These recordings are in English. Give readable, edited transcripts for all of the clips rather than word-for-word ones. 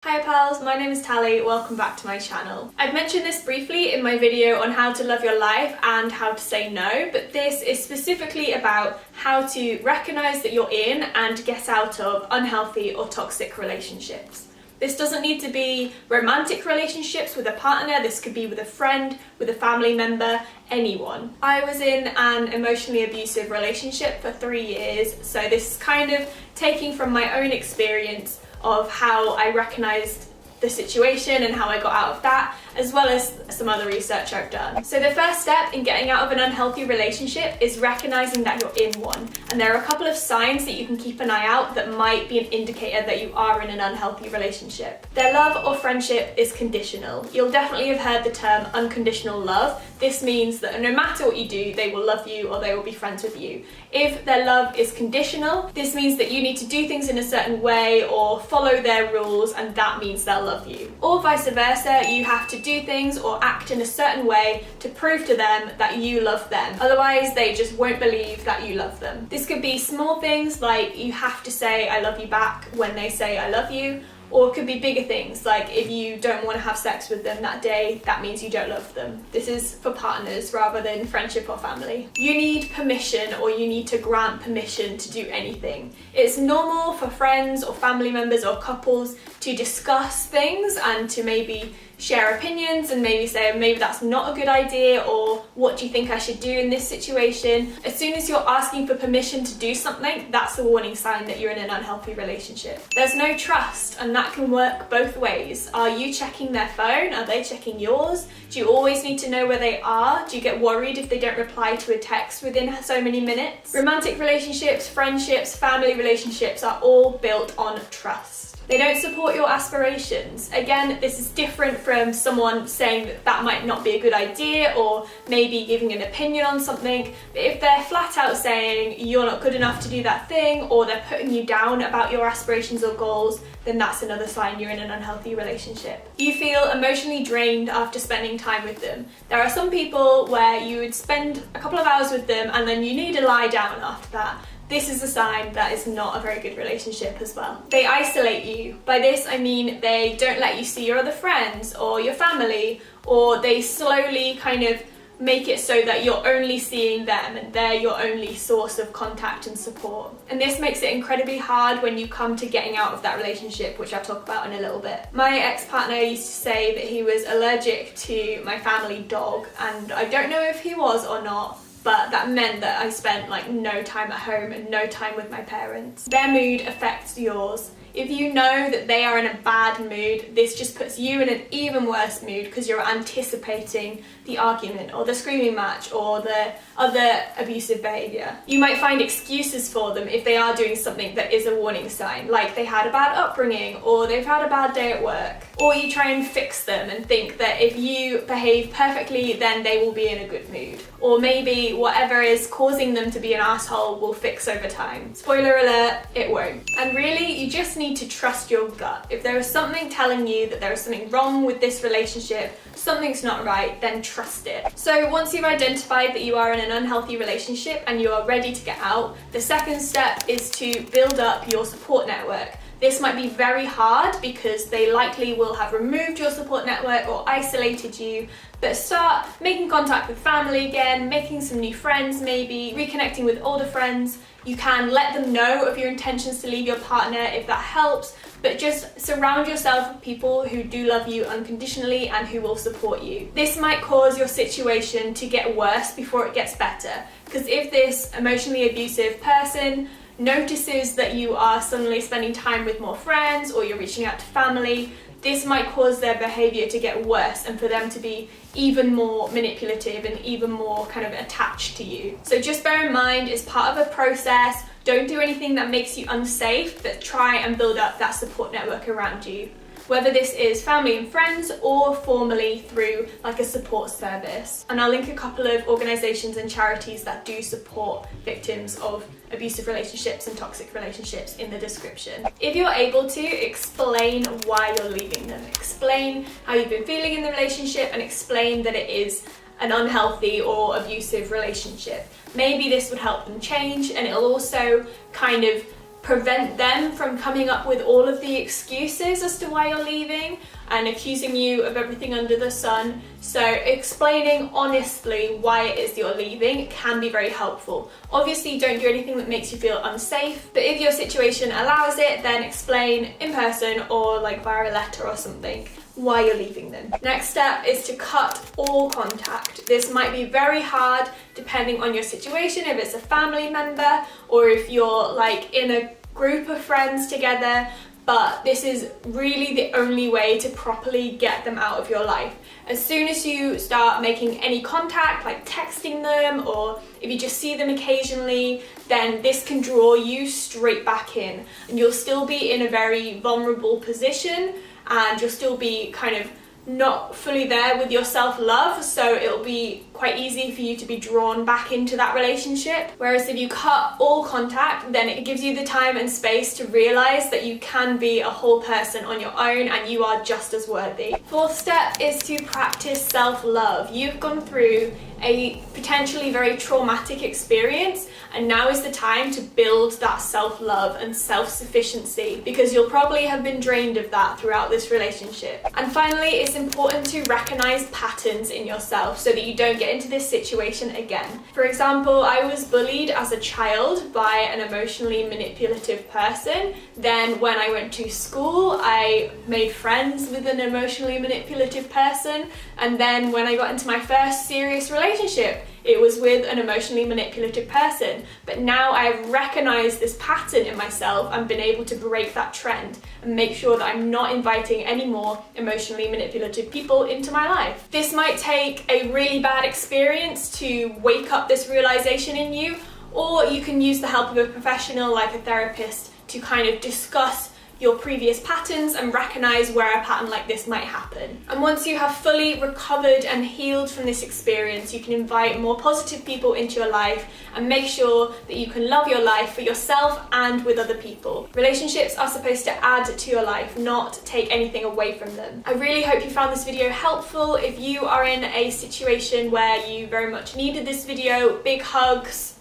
Hi pals, my name is Tally, welcome back to my channel. I've mentioned this briefly in my video on how to love your life and how to say no, but this is specifically about how to recognise that you're in and get out of unhealthy or toxic relationships. This doesn't need to be romantic relationships with a partner, this could be with a friend, with a family member, anyone. I was in an emotionally abusive relationship for 3 years, so this is kind of taking from my own experience of how I recognised the situation and how I got out of that, as well as some other research I've done. So the first step in getting out of an unhealthy relationship is recognising that you're in one. And there are a couple of signs that you can keep an eye out that might be an indicator that you are in an unhealthy relationship. Their love or friendship is conditional. You'll definitely have heard the term unconditional love. This means that no matter what you do, they will love you or they will be friends with you. If their love is conditional, this means that you need to do things in a certain way or follow their rules, and that means they'll love you. Or vice versa, you have to do things or act in a certain way to prove to them that you love them. Otherwise, they just won't believe that you love them. This could be small things like you have to say I love you back when they say I love you, or it could be bigger things like if you don't want to have sex with them that day, that means you don't love them. This is for partners rather than friendship or family. You need permission, or you need to grant permission to do anything. It's normal for friends or family members or couples to discuss things and to maybe share opinions and maybe say maybe that's not a good idea, or what do you think I should do in this situation. As soon as you're asking for permission to do something, that's a warning sign that you're in an unhealthy relationship. There's no trust, and that can work both ways. Are you checking their phone? Are they checking yours? Do you always need to know where they are? Do you get worried if they don't reply to a text within so many minutes? Romantic relationships, friendships, family relationships are all built on trust. They don't support your aspirations. Again, this is different from someone saying that that might not be a good idea, or maybe giving an opinion on something. But if they're flat out saying you're not good enough to do that thing, or they're putting you down about your aspirations or goals, then that's another sign you're in an unhealthy relationship. You feel emotionally drained after spending time with them. There are some people where you would spend a couple of hours with them and then you need to lie down after that. This is a sign that is not a very good relationship as well. They isolate you. By this I mean they don't let you see your other friends or your family, or they slowly kind of make it so that you're only seeing them and they're your only source of contact and support. And this makes it incredibly hard when you come to getting out of that relationship, which I'll talk about in a little bit. My ex-partner used to say that he was allergic to my family dog, and I don't know if he was or not, but that meant that I spent like no time at home and no time with my parents. Their mood affects yours. If you know that they are in a bad mood, this just puts you in an even worse mood because you're anticipating the argument or the screaming match or the other abusive behaviour. You might find excuses for them if they are doing something that is a warning sign, like they had a bad upbringing or they've had a bad day at work. Or you try and fix them and think that if you behave perfectly, then they will be in a good mood. Or maybe whatever is causing them to be an asshole will fix over time. Spoiler alert, it won't. And really, you just need to trust your gut. If there is something telling you that there is something wrong with this relationship, something's not right, then trust it. So once you've identified that you are in an unhealthy relationship and you are ready to get out, the second step is to build up your support network. This might be very hard because they likely will have removed your support network or isolated you, but start making contact with family again, making some new friends maybe, reconnecting with older friends. You can let them know of your intentions to leave your partner if that helps, but just surround yourself with people who do love you unconditionally and who will support you. This might cause your situation to get worse before it gets better, because if this emotionally abusive person notices that you are suddenly spending time with more friends or you're reaching out to family, this might cause their behaviour to get worse and for them to be even more manipulative and even more kind of attached to you. So just bear in mind, it's part of a process. Don't do anything that makes you unsafe, but try and build up that support network around you. Whether this is family and friends or formally through like a support service. And I'll link a couple of organisations and charities that do support victims of abusive relationships and toxic relationships in the description. If you're able to, explain why you're leaving them. Explain how you've been feeling in the relationship and explain that it is an unhealthy or abusive relationship. Maybe this would help them change, and it'll also kind of prevent them from coming up with all of the excuses as to why you're leaving and accusing you of everything under the sun. So explaining honestly why it is you're leaving can be very helpful. Obviously, don't do anything that makes you feel unsafe, but if your situation allows it, then explain in person or like via a letter or something why you're leaving them. Next step is to cut all contact. This might be very hard depending on your situation, if it's a family member or if you're like in a group of friends together, but this is really the only way to properly get them out of your life. As soon as you start making any contact, like texting them, or if you just see them occasionally, then this can draw you straight back in, and you'll still be in a very vulnerable position, and you'll still be kind of not fully there with your self-love, so it'll be quite easy for you to be drawn back into that relationship. Whereas if you cut all contact, then it gives you the time and space to realize that you can be a whole person on your own and you are just as worthy. Fourth step is to practice self-love. You've gone through a potentially very traumatic experience, and now is the time to build that self-love and self-sufficiency, because you'll probably have been drained of that throughout this relationship. And finally, it's important to recognize patterns in yourself so that you don't get into this situation again. For example, I was bullied as a child by an emotionally manipulative person. Then when I went to school, I made friends with an emotionally manipulative person. And then when I got into my first serious relationship, it was with an emotionally manipulative person. But now I've recognized this pattern in myself and been able to break that trend and make sure that I'm not inviting any more emotionally manipulative people into my life. This might take a really bad experience to wake up this realization in you, or you can use the help of a professional like a therapist to kind of discuss your previous patterns and recognize where a pattern like this might happen. And once you have fully recovered and healed from this experience, you can invite more positive people into your life and make sure that you can love your life for yourself and with other people. Relationships are supposed to add to your life, not take anything away from them. I really hope you found this video helpful. If you are in a situation where you very much needed this video, big hugs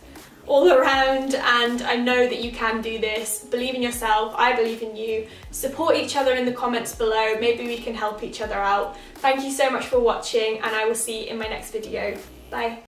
all around, and I know that you can do this. Believe in yourself, I believe in you. Support each other in the comments below, maybe we can help each other out. Thank you so much for watching, and I will see you in my next video. Bye.